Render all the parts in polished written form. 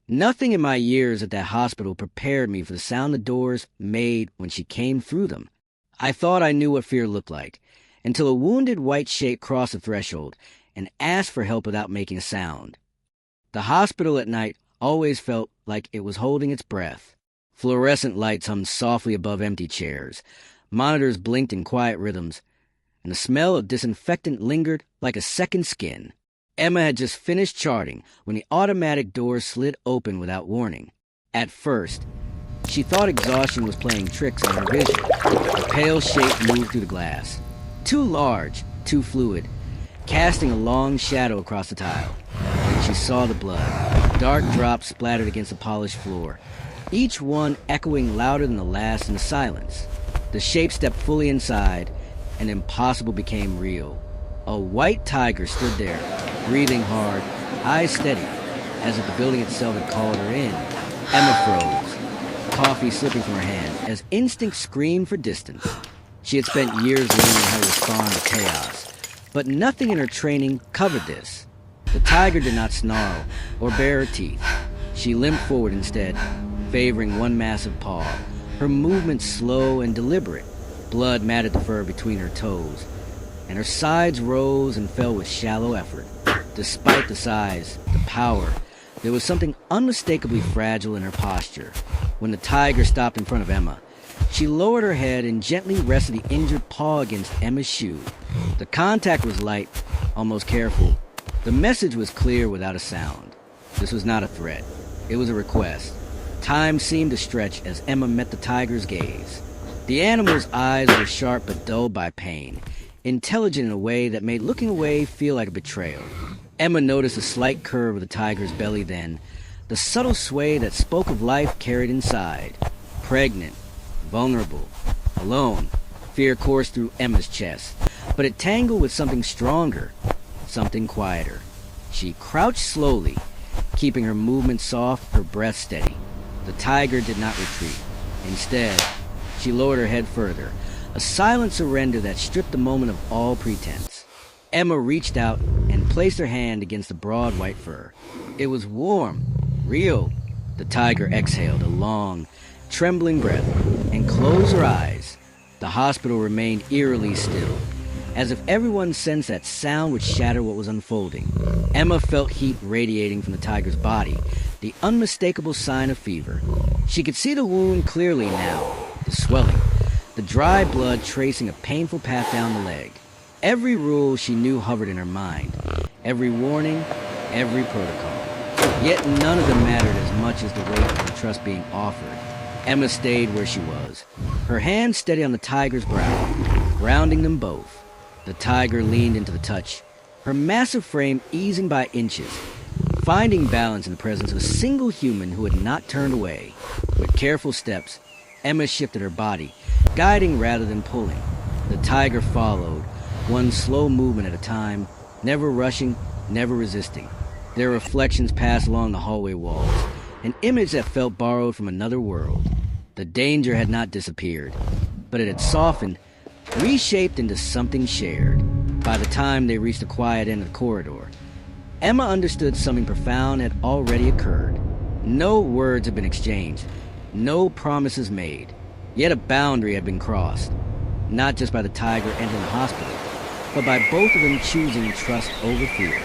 Nothing in my years at that hospital prepared me for the sound the doors made when she came through them. I thought I knew what fear looked like, until a wounded white shape crossed the threshold and asked for help without making a sound. The hospital at night always felt like it was holding its breath. Fluorescent lights hummed softly above empty chairs. Monitors blinked in quiet rhythms, and the smell of disinfectant lingered like a second skin. Emma had just finished charting when the automatic doors slid open without warning. At first, she thought exhaustion was playing tricks on her vision. The pale shape moved through the glass. Too large, too fluid, casting a long shadow across the tile. Then she saw the blood. Dark drops splattered against the polished floor, each one echoing louder than the last in the silence. The shape stepped fully inside, and impossible became real. A white tiger stood there, breathing hard, eyes steady, as if the building itself had called her in. Emma froze, coffee slipping from her hand, as instinct screamed for distance. She had spent years learning how to respond to chaos, but nothing in her training covered this. The tiger did not snarl or bare her teeth. She limped forward instead, favoring one massive paw, her movement slow and deliberate. Blood matted the fur between her toes, and her sides rose and fell with shallow effort. Despite the size, the power, there was something unmistakably fragile in her posture. When the tiger stopped in front of Emma, she lowered her head and gently rested the injured paw against Emma's shoe. The contact was light, almost careful. The message was clear without a sound. This was not a threat. It was a request. Time seemed to stretch as Emma met the tiger's gaze. The animal's eyes were sharp but dulled by pain, intelligent in a way that made looking away feel like a betrayal. Emma noticed the slight curve of the tiger's belly then, the subtle sway that spoke of life carried inside. Pregnant, vulnerable, alone, fear coursed through Emma's chest, but it tangled with something stronger, something quieter. She crouched slowly, keeping her movement soft, her breath steady. The tiger did not retreat. Instead, she lowered her head further, a silent surrender that stripped the moment of all pretense. Emma reached out and placed her hand against the broad white fur. It was warm, real. The tiger exhaled a long, trembling breath and closed her eyes. The hospital remained eerily still, as if everyone sensed that sound would shatter what was unfolding. Emma felt heat radiating from the tiger's body, the unmistakable sign of fever. She could see the wound clearly now, the swelling, the dry blood tracing a painful path down the leg. Every rule she knew hovered in her mind, every warning, every protocol. Yet none of them mattered as much as the weight of the trust being offered. Emma stayed where she was, her hand steady on the tiger's brow, grounding them both. The tiger leaned into the touch, her massive frame easing by inches, finding balance in the presence of a single human who had not turned away. With careful steps, Emma shifted her body, guiding rather than pulling. The tiger followed, one slow movement at a time, never rushing, never resisting. Their reflections passed along the hallway walls, an image that felt borrowed from another world. The danger had not disappeared, but it had softened, reshaped into something shared. By the time they reached the quiet end of the corridor, Emma understood something profound had already occurred. No words had been exchanged, no promises made, yet a boundary had been crossed, not just by the tiger entering the hospital, but by both of them choosing trust over fear.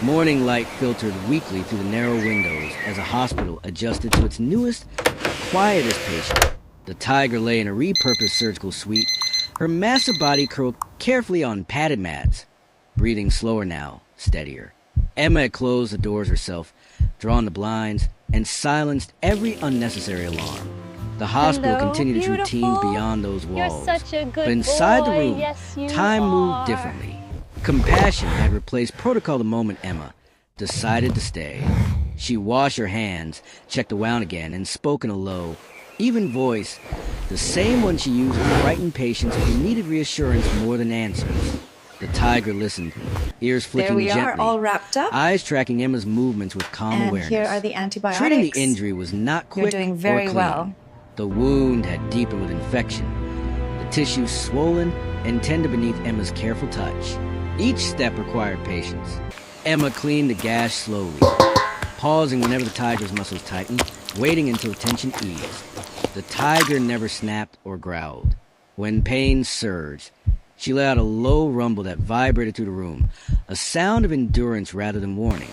Morning light filtered weakly through the narrow windows as the hospital adjusted to its newest, quietest patient. The tiger lay in a repurposed surgical suite, her massive body curled carefully on padded mats, breathing slower now, steadier. Emma had closed the doors herself, drawn the blinds, and silenced every unnecessary alarm. The hospital Hello, continued its beautiful. routine beyond those walls. You're such a good But inside the boy. room, Yes, you time are. moved differently. Compassion had replaced protocol the moment Emma decided to stay. She washed her hands, checked the wound again, and spoke in a low, even voice, the same one she used to frighten patients who needed reassurance more than answers. The tiger listened, ears flicking There we gently, are, all wrapped up. eyes tracking Emma's movements with calm And awareness. here are the antibiotics. Treating the injury was not quick You're doing very or clean. well. The wound had deepened with infection, the tissue swollen and tender beneath Emma's careful touch. Each step required patience. Emma cleaned the gash slowly, pausing whenever the tiger's muscles tightened, waiting until tension eased. The tiger never snapped or growled. When pain surged, she let out a low rumble that vibrated through the room, a sound of endurance rather than warning.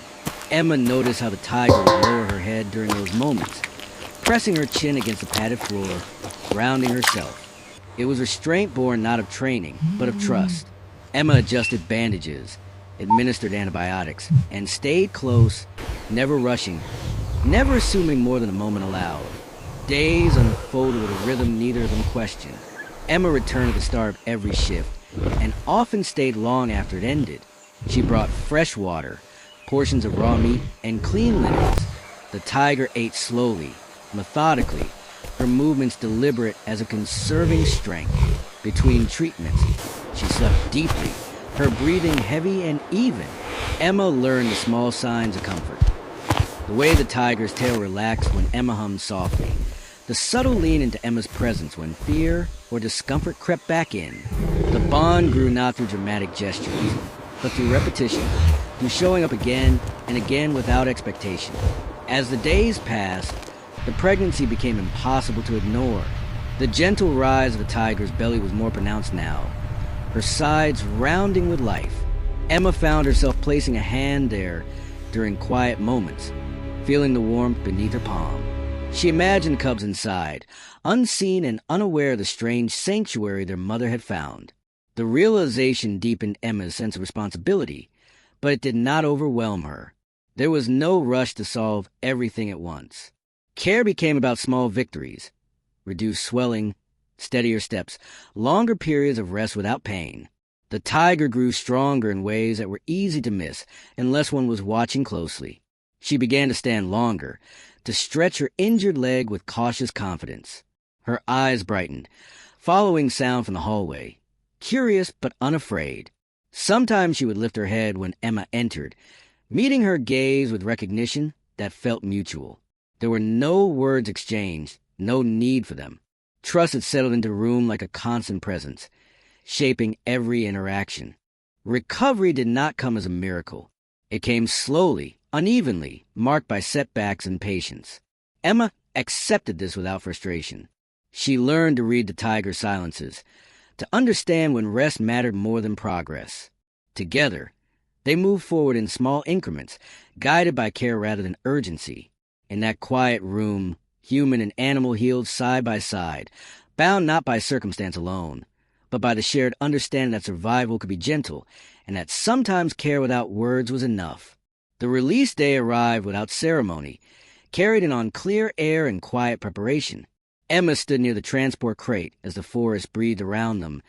Emma noticed how the tiger would lower her head during those moments, pressing her chin against the padded floor, grounding herself. It was restraint born not of training, but of trust. Emma adjusted bandages, administered antibiotics, and stayed close, never rushing, never assuming more than a moment allowed. Days unfolded with a rhythm neither of them questioned. Emma returned at the start of every shift, and often stayed long after it ended. She brought fresh water, portions of raw meat, and clean linens. The tiger ate slowly, methodically, her movements deliberate as a conserving strength. Between treatments, she slept deeply, her breathing heavy and even. Emma learned the small signs of comfort. The way the tiger's tail relaxed when Emma hummed softly. The subtle lean into Emma's presence when fear or discomfort crept back in. The bond grew not through dramatic gestures, but through repetition, through showing up again and again without expectation. As the days passed, the pregnancy became impossible to ignore. The gentle rise of the tiger's belly was more pronounced now, her sides rounding with life. Emma found herself placing a hand there during quiet moments, feeling the warmth beneath her palm. She imagined cubs inside, unseen and unaware of the strange sanctuary their mother had found. The realization deepened Emma's sense of responsibility, but it did not overwhelm her. There was no rush to solve everything at once. Care became about small victories, reduced swelling, steadier steps, longer periods of rest without pain. The tiger grew stronger in ways that were easy to miss unless one was watching closely. She began to stand longer, to stretch her injured leg with cautious confidence. Her eyes brightened, following sound from the hallway, curious but unafraid. Sometimes she would lift her head when Emma entered, meeting her gaze with recognition that felt mutual. There were no words exchanged, no need for them. Trust had settled into the room like a constant presence, shaping every interaction. Recovery did not come as a miracle. It came slowly, unevenly, marked by setbacks and patience. Emma accepted this without frustration. She learned to read the tiger's silences, to understand when rest mattered more than progress. Together, they moved forward in small increments, guided by care rather than urgency. In that quiet room, human and animal healed side by side, bound not by circumstance alone, but by the shared understanding that survival could be gentle, and that sometimes care without words was enough. The release day arrived without ceremony, carried in on clear air and quiet preparation. Emma stood near the transport crate as the forest breathed around them,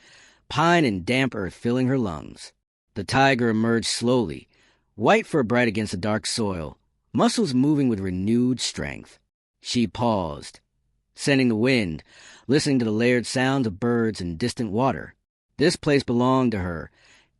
pine and damp earth filling her lungs. The tiger emerged slowly, white fur bright against the dark soil, muscles moving with renewed strength. She paused, scenting the wind, listening to the layered sounds of birds and distant water. This place belonged to her,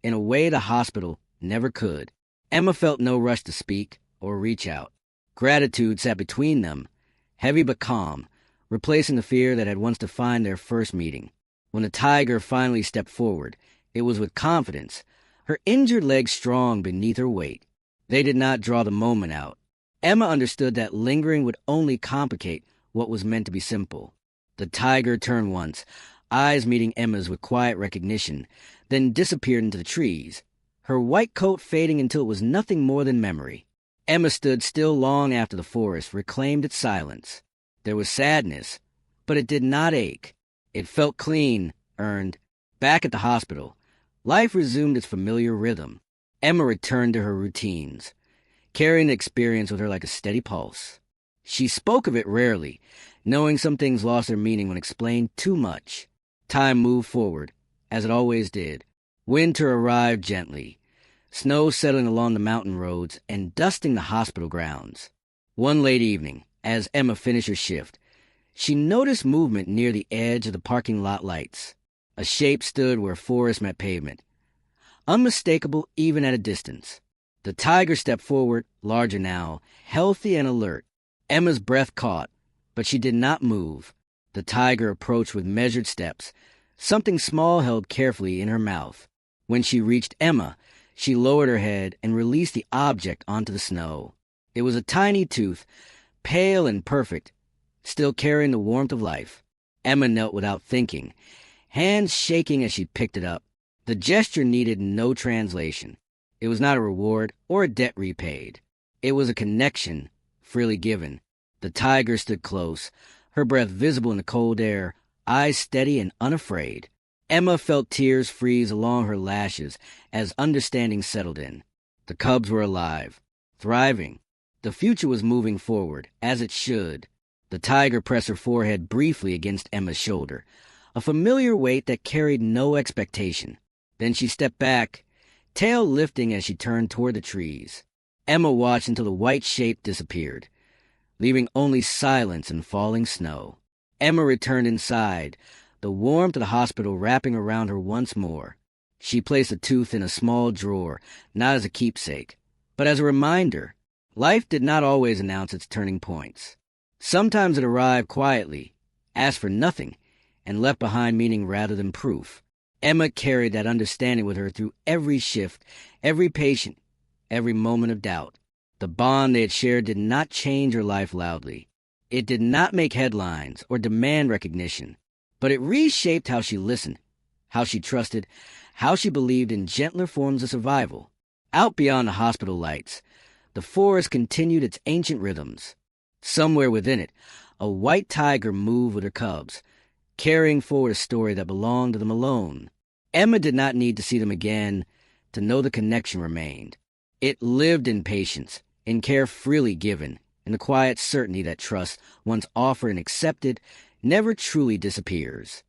in a way the hospital never could. Emma felt no rush to speak or reach out. Gratitude sat between them, heavy but calm, replacing the fear that had once defined their first meeting. When the tiger finally stepped forward, it was with confidence, her injured legs strong beneath her weight. They did not draw the moment out. Emma understood that lingering would only complicate what was meant to be simple. The tiger turned once, eyes meeting Emma's with quiet recognition, then disappeared into the trees, her white coat fading until it was nothing more than memory. Emma stood still long after the forest reclaimed its silence. There was sadness, but it did not ache. It felt clean, earned. Back at the hospital, life resumed its familiar rhythm. Emma returned to her routines, carrying the experience with her like a steady pulse. She spoke of it rarely, knowing some things lost their meaning when explained too much. Time moved forward, as it always did. Winter arrived gently, snow settling along the mountain roads and dusting the hospital grounds. One late evening, as Emma finished her shift, she noticed movement near the edge of the parking lot lights. A shape stood where forest met pavement, unmistakable even at a distance. The tiger stepped forward, larger now, healthy and alert. Emma's breath caught, but she did not move. The tiger approached with measured steps, something small held carefully in her mouth. When she reached Emma, she lowered her head and released the object onto the snow. It was a tiny tooth, pale and perfect, still carrying the warmth of life. Emma knelt without thinking, hands shaking as she picked it up. The gesture needed no translation. It was not a reward or a debt repaid. It was a connection, freely given. The tiger stood close, her breath visible in the cold air, eyes steady and unafraid. Emma felt tears freeze along her lashes as understanding settled in. The cubs were alive, thriving. The future was moving forward, as it should. The tiger pressed her forehead briefly against Emma's shoulder, a familiar weight that carried no expectation. Then she stepped back, tail lifting as she turned toward the trees. Emma watched until the white shape disappeared, leaving only silence and falling snow. Emma returned inside, the warmth of the hospital wrapping around her once more. She placed the tooth in a small drawer, not as a keepsake, but as a reminder. Life did not always announce its turning points. Sometimes it arrived quietly, asked for nothing, and left behind meaning rather than proof. Emma carried that understanding with her through every shift, every patient, every moment of doubt. The bond they had shared did not change her life loudly. It did not make headlines or demand recognition, but it reshaped how she listened, how she trusted, how she believed in gentler forms of survival. Out beyond the hospital lights, the forest continued its ancient rhythms. Somewhere within it, a white tiger moved with her cubs, carrying forward a story that belonged to them alone. Emma did not need to see them again to know the connection remained. It lived in patience, in care freely given, in the quiet certainty that trust, once offered and accepted, never truly disappears.